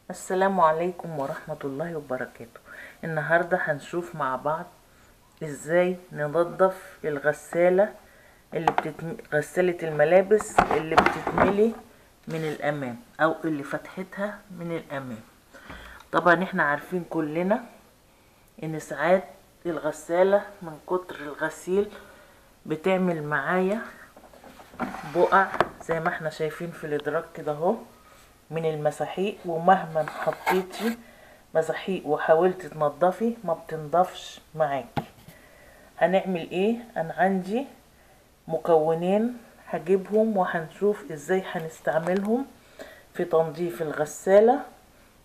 السلام عليكم ورحمة الله وبركاته. النهاردة هنشوف مع بعض ازاي ننظف الغسالة غسالة الملابس اللي بتتملي من الامام او اللي فتحتها من الامام. طبعا احنا عارفين كلنا ان ساعات الغسالة من كتر الغسيل بتعمل معايا بقع زي ما احنا شايفين في الادراج كده اهو من المساحيق، ومهما حطيتي مساحيق وحاولت تنضفي ما بتنضفش معاكي. هنعمل ايه؟ انا عندي مكونين هجيبهم وهنشوف ازاي هنستعملهم في تنظيف الغسالة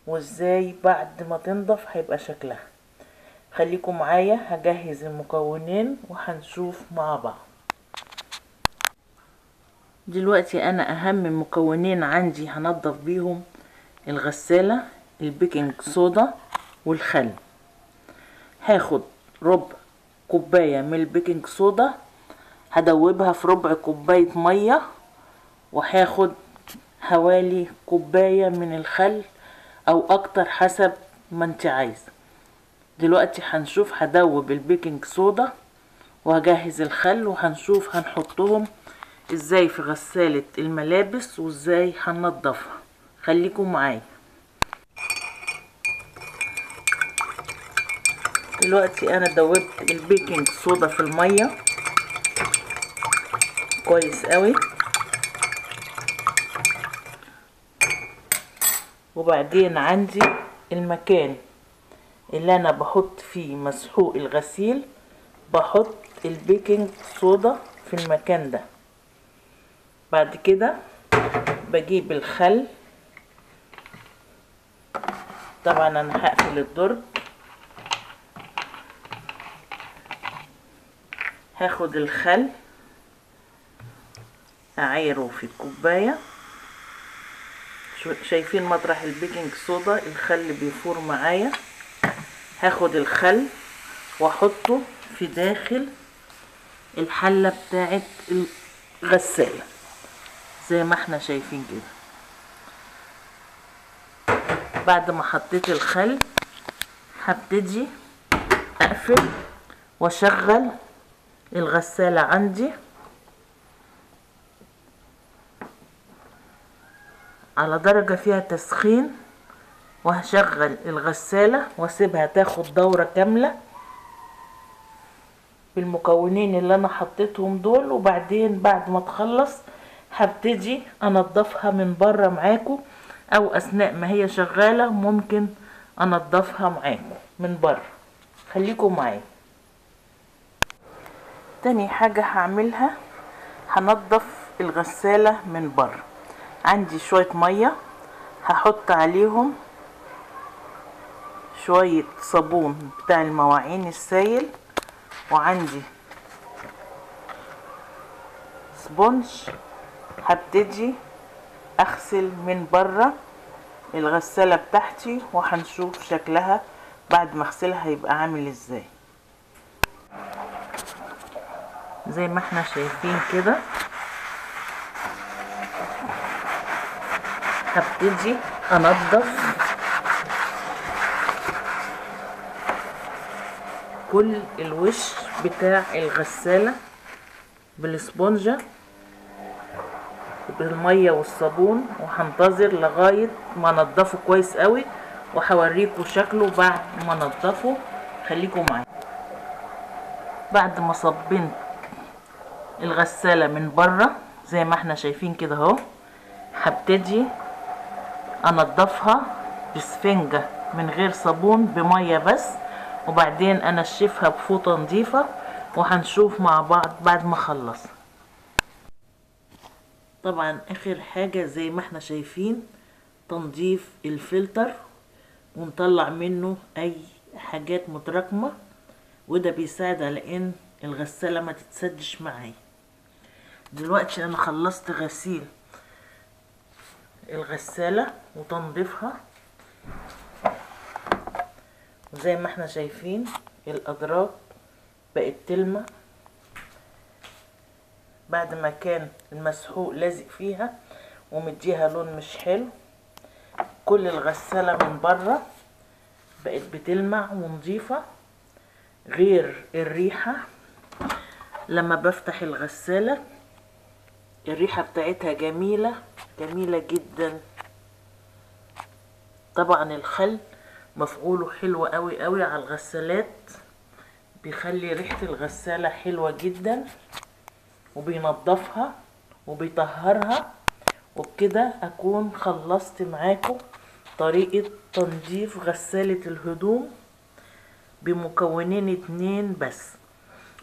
وازاي بعد ما تنضف هيبقى شكلها. خليكم معايا، هجهز المكونين وهنشوف مع بعض. دلوقتي انا اهم مكونين عندي هنضف بيهم الغسالة البيكنج صودا والخل. هاخد ربع كوباية من البيكنج صودا هدوبها في ربع كوباية مية، وهاخد حوالي كوباية من الخل او اكتر حسب ما انت عايزة. دلوقتي هنشوف هدوب البيكنج صودا وهجهز الخل وهنشوف هنحطهم ازاي في غسالة الملابس وازاي هننضفها. خليكم معايا. دلوقتي انا دوبت البيكنج صودا في المية كويس قوي، وبعدين عندي المكان اللي انا بحط فيه مسحوق الغسيل بحط البيكنج صودا في المكان ده. بعد كده بجيب الخل، طبعا انا هقفل الدرج. هاخد الخل اعايره في الكوباية، شايفين مطرح البيكنج صودا الخل بيفور معايا. هاخد الخل واحطه في داخل الحلة بتاعت الغسالة زي ما احنا شايفين كده. بعد ما حطيت الخل هبتدي اقفل واشغل الغسالة عندي على درجة فيها تسخين، وهشغل الغسالة واسيبها تاخد دورة كاملة بالمكونين اللي انا حطيتهم دول. وبعدين بعد ما تخلص هبتدي انضفها من بره معاكم، او اثناء ما هي شغالة ممكن انضفها معاكم من بره. خليكم معايا. تاني حاجة هعملها هنضف الغسالة من بره. عندي شوية مية هحط عليهم شوية صابون بتاع المواعين السائل، وعندي سبونج هبتدي اغسل من بره الغسالة بتاعتي، وهنشوف شكلها بعد ما اغسلها هيبقى عامل ازاي. زي ما احنا شايفين كده هبتدي انضف كل الوش بتاع الغسالة بالسبونجة بالمية والصابون، وهنتظر لغاية ما انضفه كويس قوي وهوريكم شكله بعد ما انضفه. خليكم معايا. بعد ما صبنت الغسالة من بره زي ما احنا شايفين كده اهو هبتدي انضفها بسفنجة من غير صابون بمية بس، وبعدين انشفها بفوطة نظيفة وهنشوف مع بعض بعد ما اخلص. طبعا اخر حاجة زي ما احنا شايفين تنظيف الفلتر ونطلع منه اي حاجات متراكمة، وده بيساعد على ان الغسالة ما تتسدش معايا. دلوقتي انا خلصت غسيل الغسالة وتنظيفها، وزي ما احنا شايفين الادراج بقت تلمع بعد ما كان المسحوق لازق فيها ومديها لون مش حلو. كل الغسالة من بره بقت بتلمع ونظيفة، غير الريحة. لما بفتح الغسالة الريحة بتاعتها جميلة جميلة جدا. طبعا الخل مفعوله حلو قوي قوي على الغسالات، بيخلي ريحة الغسالة حلوة جدا وبينضفها وبيطهرها. وبكده اكون خلصت معاكم طريقة تنظيف غسالة الهدوم بمكونين 2 بس.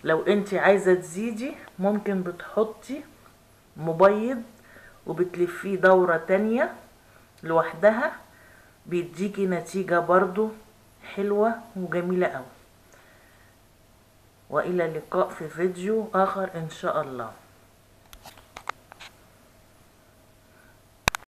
لو انت عايزة تزيدي ممكن بتحطي مبيض وبتلفيه دورة تانية لوحدها، بيديكي نتيجة برضو حلوة وجميلة قوي. وإلى اللقاء في فيديو آخر إن شاء الله.